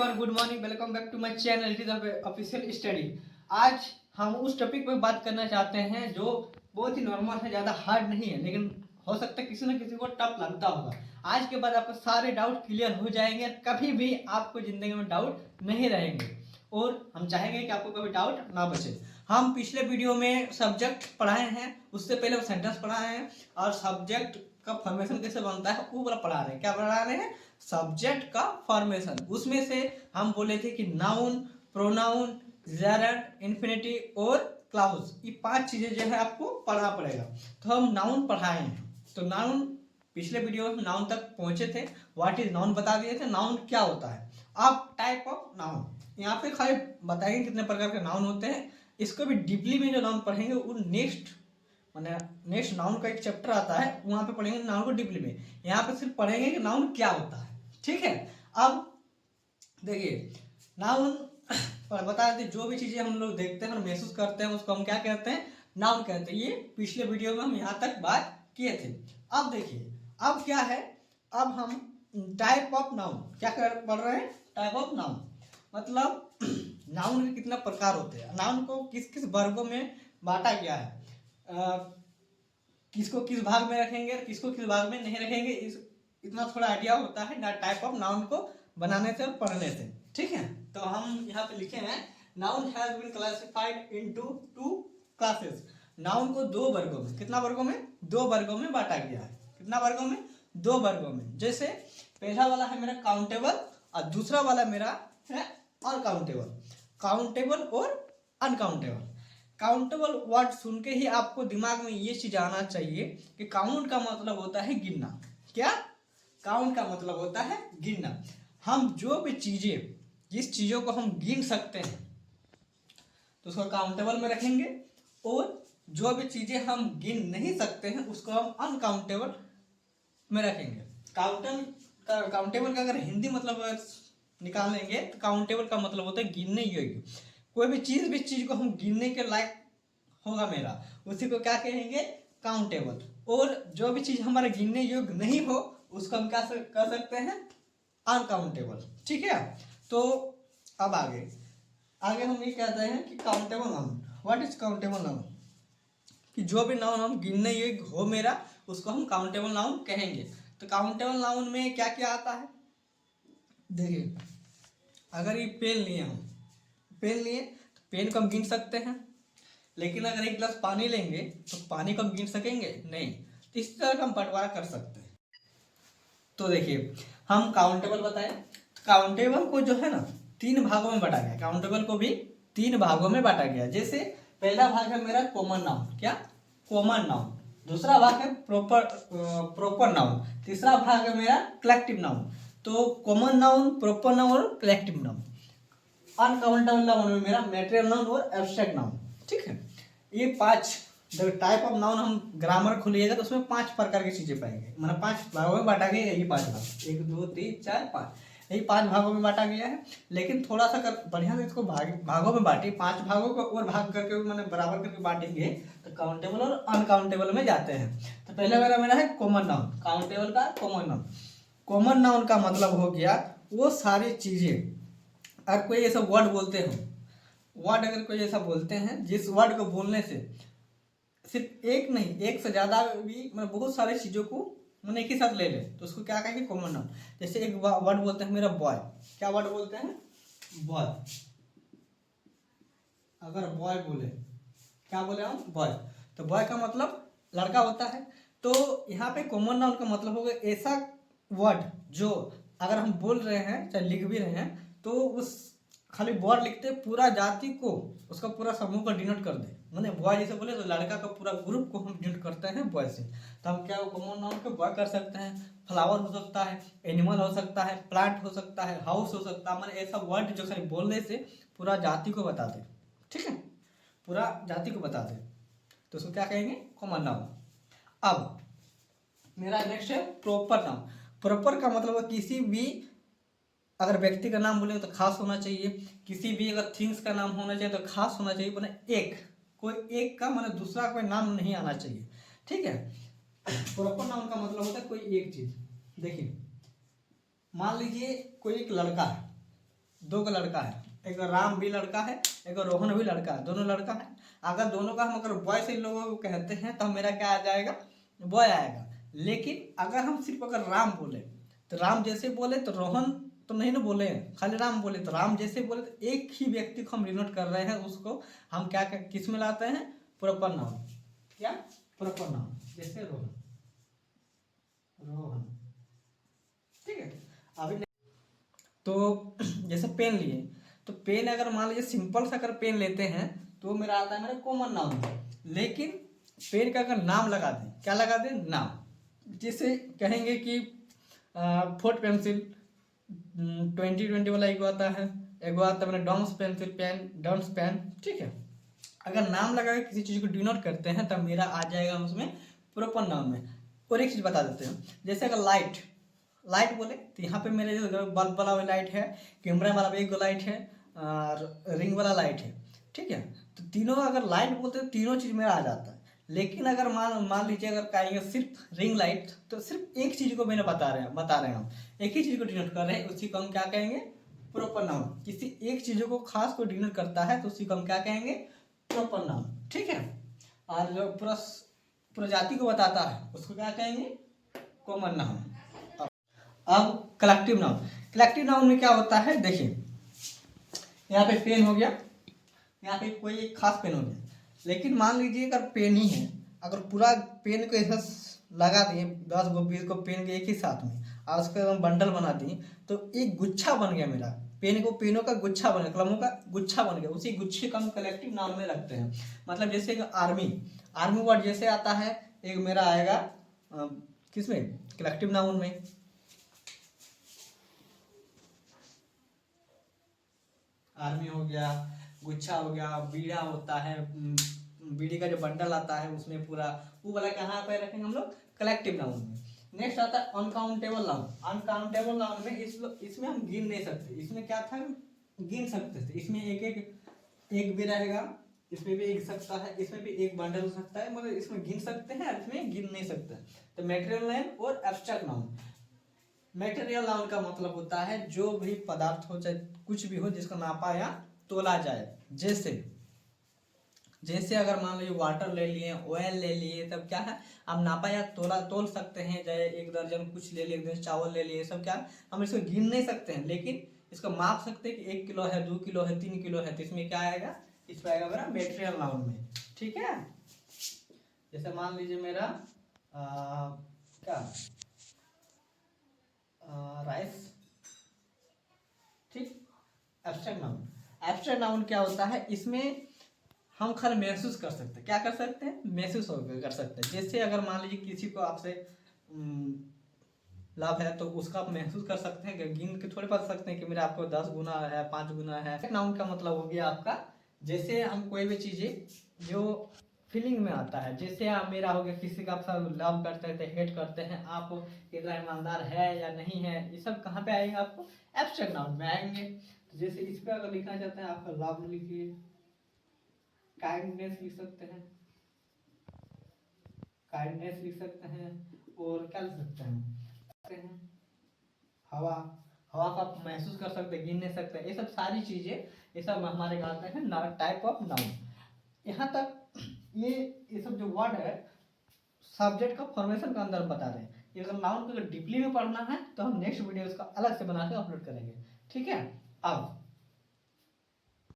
नमस्कार, good morning, welcome back to my channel it is official study. आज हम उस टॉपिक पर बात करना चाहते हैं जो बहुत ही नॉर्मल है, ज़्यादा हार्ड नहीं है, लेकिन हो सकता है किसी न किसी को टफ लगता होगा। आज के बाद आपके सारे डाउट क्लियर हो जाएंगे, कभी भी आपको ज़िंदगी में डाउट नहीं रहेंगे और हम चाहेंगे कि आपको कभी डाउट ना बचे। हम पिछले वीडियो में सब्जेक्ट पढ़ाए हैं, उससे पहले वो सेंटेंस पढ़ाए हैं और सब्जेक्ट का फॉर्मेशन कैसे बनता है वो वाला पढ़ा रहे हैं। क्या पढ़ा रहे हैं? सब्जेक्ट का फॉर्मेशन। उसमें से हम बोले थे कि नाउन, प्रोनाउन, जेरंड, इन्फिनिटिव और क्लाउज, ये 5 चीजें जो है आपको पढ़ना पड़ेगा। तो हम नाउन पढ़ाए हैं। तो नाउन पिछले वीडियो में नाउन तक पहुंचे थे, व्हाट इज नाउन बता दिए थे, नाउन क्या होता है। अब टाइप ऑफ नाउन यहाँ पे खाली बताएंगे कितने प्रकार के नाउन होते हैं। इसको भी डीपली में जो नाउन पढ़ेंगे वो नेक्स्ट नाउन का एक चैप्टर आता है, वहां पे पढ़ेंगे नाउन को डीपली में। यहाँ पे सिर्फ पढ़ेंगे कि नाउन क्या होता है, ठीक है। अब देखिए नाउन बता देते, जो भी चीजें हम लोग देखते हैं और महसूस करते हैं उसको हम क्या कहते हैं? नाउन कहते हैं। ये पिछले वीडियो में हम यहाँ तक बात किए थे। अब देखिए अब क्या है, अब हम टाइप ऑफ नाउन क्या पढ़ रहे हैं? टाइप ऑफ नाउन मतलब नाउन के कितना प्रकार होते हैं, नाउन को किस किस वर्गों में बांटा गया है, किसको किस भाग में रखेंगे और किसको किस भाग में नहीं रखेंगे, इतना थोड़ा आइडिया होता है ना टाइप ऑफ नाउन को बनाने से और पढ़ने से, ठीक है। तो हम यहाँ पे लिखे हैं noun has been classified into 2 classes. Noun को 2 वर्गों में, कितना वर्गों में? 2 वर्गों में बांटा गया है। कितना वर्गों में? 2 वर्गों में। जैसे पहला वाला है मेरा काउंटेबल और दूसरा वाला मेरा है अनकाउंटेबल। काउंटेबल और अनकाउंटेबल। काउंटेबल वर्ड सुन के ही आपको दिमाग में ये चीज आना चाहिए कि काउंट का मतलब होता है गिनना। क्या? काउंट का मतलब होता है गिनना। हम जो भी चीजें, जिस चीजों को हम गिन सकते हैं तो उसको काउंटेबल में रखेंगे, और जो भी चीजें हम गिन नहीं सकते हैं उसको हम अनकाउंटेबल में रखेंगे। काउंटेबल का अगर हिंदी मतलब निकालेंगे तो काउंटेबल का मतलब होता है गिनने योग्य। कोई भी चीज को हम गिनने के लायक होगा मेरा, उसी को क्या कहेंगे? काउंटेबल। और जो भी चीज हमारे गिनने योग्य नहीं हो उसको हम क्या कर सकते हैं? अनकाउंटेबल, ठीक है। तो अब आगे हम ये कहते हैं कि countable noun. What is countable noun? कि जो भी नाउन हम गिनने योग्य हो मेरा उसको हम काउंटेबल नाउन कहेंगे। तो काउंटेबल नाउन में क्या क्या आता है देखिए, अगर ये पेन लिए तो पेन को हम गिन सकते हैं, लेकिन अगर एक गिलास पानी लेंगे तो पानी को हम गिन सकेंगे? नहीं। तो इस तरह का हम बंटवारा कर सकते हैं। तो देखिए हम काउंटेबल बताएं, तो काउंटेबल को जो है ना 3 भागों में बांटा गया। काउंटेबल को भी 3 भागों में बांटा गया। जैसे पहला भाग है मेरा कॉमन नाउन। क्या? Common noun. दूसरा भाग है प्रॉपर नाउन। तीसरा भाग है मेरा कलेक्टिव नाउन। तो कॉमन नाउन, प्रॉपर नाउन और कलेक्टिव नाउन। अनकाउंटेबल नाउन में मेरा मैटेरियल नाउन और एब्स्ट्रैक्ट नाउन, ठीक है। ये 5 टाइप ऑफ नाउन हम ग्रामर खोलिएगा तो उसमें 5 प्रकार की चीजें पाएंगे। मतलब 5 भागों में बांटा गया, यही 5 भाग, 1 2 3 4 5, यही 5 भागों में बांटा गया है। लेकिन थोड़ा सा कर बढ़िया से इसको भागों में बांटे, 5 भागों को और भाग करके मैंने बराबर करके बांटेंगे तो काउंटेबल और अनकाउंटेबल में जाते हैं। तो पहले मेरा है कॉमन नाउन। काउंटेबल का कॉमन नाउन। कॉमन नाउन का मतलब हो गया वो सारी चीजें, अगर कोई ऐसा वर्ड बोलते हो, वर्ड अगर कोई ऐसा बोलते हैं जिस वर्ड को बोलने से सिर्फ एक नहीं, एक से ज्यादा भी मतलब बहुत सारी चीजों को मैंने एक ही साथ ले ले तो उसको क्या कहेंगे? Common noun. जैसे एक वर्ड बोलते हैं मेरा बॉय। क्या वर्ड बोलते हैं? बॉय। अगर बॉय बोले, क्या बोले हम? बॉय। तो बॉय का मतलब लड़का होता है। तो यहाँ पे कॉमन नाउन का मतलब होगा ऐसा वर्ड जो अगर हम बोल रहे हैं चाहे लिख भी रहे हैं तो उस खाली बॉय लिखते पूरा जाति को, उसका पूरा समूह को डिनोट कर दे। मैंने बॉय जैसे बोले तो लड़का का पूरा ग्रुप को हम डिनोट करते हैं बॉय से। तो हम क्या कॉमन नाउन को बॉय कर सकते हैं। फ्लावर हो सकता है, एनिमल हो सकता है, प्लांट हो सकता है, हाउस हो सकता है। मैंने ऐसा वर्ड जो खाली बोलने से पूरा जाति को बता दे, ठीक है, पूरा जाति को बता दे तो उसको क्या कहेंगे? Common noun. अब मेरा नेक्स्ट है प्रॉपर नाउन। प्रॉपर का मतलब किसी भी अगर व्यक्ति का नाम बोलेंगे तो खास होना चाहिए, किसी भी अगर थिंग्स का नाम होना चाहिए तो खास होना चाहिए, मतलब एक कोई एक का मतलब दूसरा कोई नाम नहीं आना चाहिए, ठीक है। प्रॉपर नाउन का मतलब होता है कोई एक चीज। देखिए मान लीजिए कोई एक लड़का है, दो का लड़का है, एक राम भी लड़का है, एक रोहन भी लड़का है, दोनों लड़का है। अगर दोनों का हम अगर बॉय से इन लोगों को कहते हैं तो मेरा क्या आ जाएगा, बॉय आएगा। लेकिन अगर हम सिर्फ अगर राम बोले तो राम जैसे बोले तो रोहन तो नहीं ना बोले, खाली राम बोले तो राम जैसे बोले, तो एक ही व्यक्ति को हम डिनोट कर रहे हैं, उसको हम क्या किस में लाते हैं, प्रॉपर नाउन। क्या प्रॉपर नाउन, जैसे रोहन, रोहन, ठीक है। अभी तो जैसे पेन लिए, तो पेन अगर मान लीजिए सिंपल सा अगर पेन लेते हैं तो मेरा आता है मेरा कॉमन नाउन। लेकिन पेन का अगर नाम लगा दें, क्या लगा दें, नाम, जिसे कहेंगे कि फोर्ट पेंसिल 2020 वाला एक आता है, एक आता है मेरा Doms pencil pen, Doms pen, ठीक है। अगर नाम लगा के किसी चीज़ को डिनोट करते हैं तब मेरा आ जाएगा उसमें प्रॉपर नाउन में। और एक चीज़ बता देते हैं, जैसे अगर लाइट, लाइट बोले तो यहाँ पे मेरे जो बल्ब वाला लाइट है, कैमरा वाला भी एक लाइट है, और रिंग वाला लाइट है, ठीक है। तो तीनों अगर लाइट बोलते हैं तीनों चीज़ मेरा आ जाता है। लेकिन अगर मान लीजिए अगर कहेंगे सिर्फ रिंग लाइट, तो सिर्फ एक चीज़ को मैंने बता रहे हैं हम एक ही चीज़ को डिनोट कर रहे हैं, उसी को हम क्या कहेंगे, प्रॉपर नाउन। किसी एक चीज़ को खास को डिनोट करता है तो उसी को हम क्या कहेंगे, प्रॉपर नाउन, ठीक है। और जो प्रजाति को बताता है उसको क्या कहेंगे, कॉमन नाउन। अब कलेक्टिव नाउन, कलेक्टिव नाउन में क्या होता है, देखिए यहाँ पे पेन हो गया, यहाँ पे कोई एक खास पेन हो गया। लेकिन मान लीजिए अगर पेन ही है, अगर पूरा पेन को ऐसा लगा दिए 10 को 20 को पेन के एक ही साथ में, और उसका हम बंडल बना दिए, तो एक गुच्छा बन गया मेरा, पेनों का गुच्छा बन गया, कलमों का गुच्छा बन गया। उसी गुच्छे का हम कलेक्टिव नाउन में रखते हैं। मतलब जैसे आर्मी, आर्मी वर्ड जैसे आता है, एक मेरा आएगा किसमें, कलेक्टिव नाउन में। आर्मी हो गया, गुच्छा हो गया, बीड़ा होता है, बीड़ी का जो बंडल आता है उसमें पूरा, वो वाला कहाँ पे रखेंगे हम लोग, कलेक्टिव नाउन में। नेक्स्ट आता है अनकाउंटेबल नाउन। अनकाउंटेबल नाउन में इसमें हम गिन नहीं सकते। इसमें क्या था, गिन सकते थे, इसमें एक भी रहेगा, इसमें भी एक सकता है, इसमें भी एक बंडल हो सकता है, मगर इसमें गिन सकते हैं, इसमें गिन नहीं सकते। तो मेटेरियल नाउन और एब्स्ट्रैक्ट नाउन। मेटेरियल नाउन का मतलब होता है जो भी पदार्थ हो, चाहे कुछ भी हो, जिसको नापा या तोला जाए। जैसे अगर मान लीजिए वाटर ले लिए, ऑयल ले लिए, तब क्या है, हम नापा या तोल सकते हैं। चाहे 1 दर्जन कुछ ले लिए, 1 दर्जन चावल ले लिए, सब क्या हम इसको गिन नहीं सकते हैं, लेकिन इसको माप सकते हैं कि 1 किलो है, 2 किलो है, 3 किलो है। तो इसमें क्या आएगा, इस पर आएगा मेरा मेटेरियल नाउन में, ठीक है। जैसे मान लीजिए मेरा क्या राइस, ठीक। एब्स्ट्रैक्ट नाउन, एब्स्ट्रैक्ट नाउन क्या होता है, इसमें हम खाली महसूस कर सकते हैं। क्या कर सकते हैं, महसूस कर सकते हैं। जैसे अगर मान लीजिए किसी को आपसे लाभ है तो उसका आप महसूस कर सकते हैं, गिन के थोड़े बता सकते हैं कि मेरा आपको 10 गुना है, 5 गुना है। नाउन का मतलब हो गया आपका, जैसे हम कोई भी चीज़ें जो फीलिंग में आता है, जैसे आप मेरा हो गया, किसी का आप लव करते हैं, हेट करते हैं, आप कितना ईमानदार है या नहीं है, ये सब कहाँ पे आएंगे, आपको एब्स्ट्रैक्ट नाउन में आएंगे। तो जैसे इस पर अगर लिखना चाहते हैं, आपका लव लिखिए, काइंडनेस लिख सकते हैं, काइंडनेस लिख सकते हैं, और क्या लिख सकते हैं, हवा, हवा का आप महसूस कर सकते हैं, गिन नहीं सकते। ये सब सारी चीजें, ये सब हमारे आते हैं टाइप ऑफ नाउन। यहाँ तक ये सब जो वर्ड है सब्जेक्ट का फॉर्मेशन का अंदर बता रहे हैं। ये अगर नाउन को डीपली में पढ़ना है तो हम नेक्स्ट वीडियो इसका अलग से बना के अपलोड करेंगे, ठीक है। अब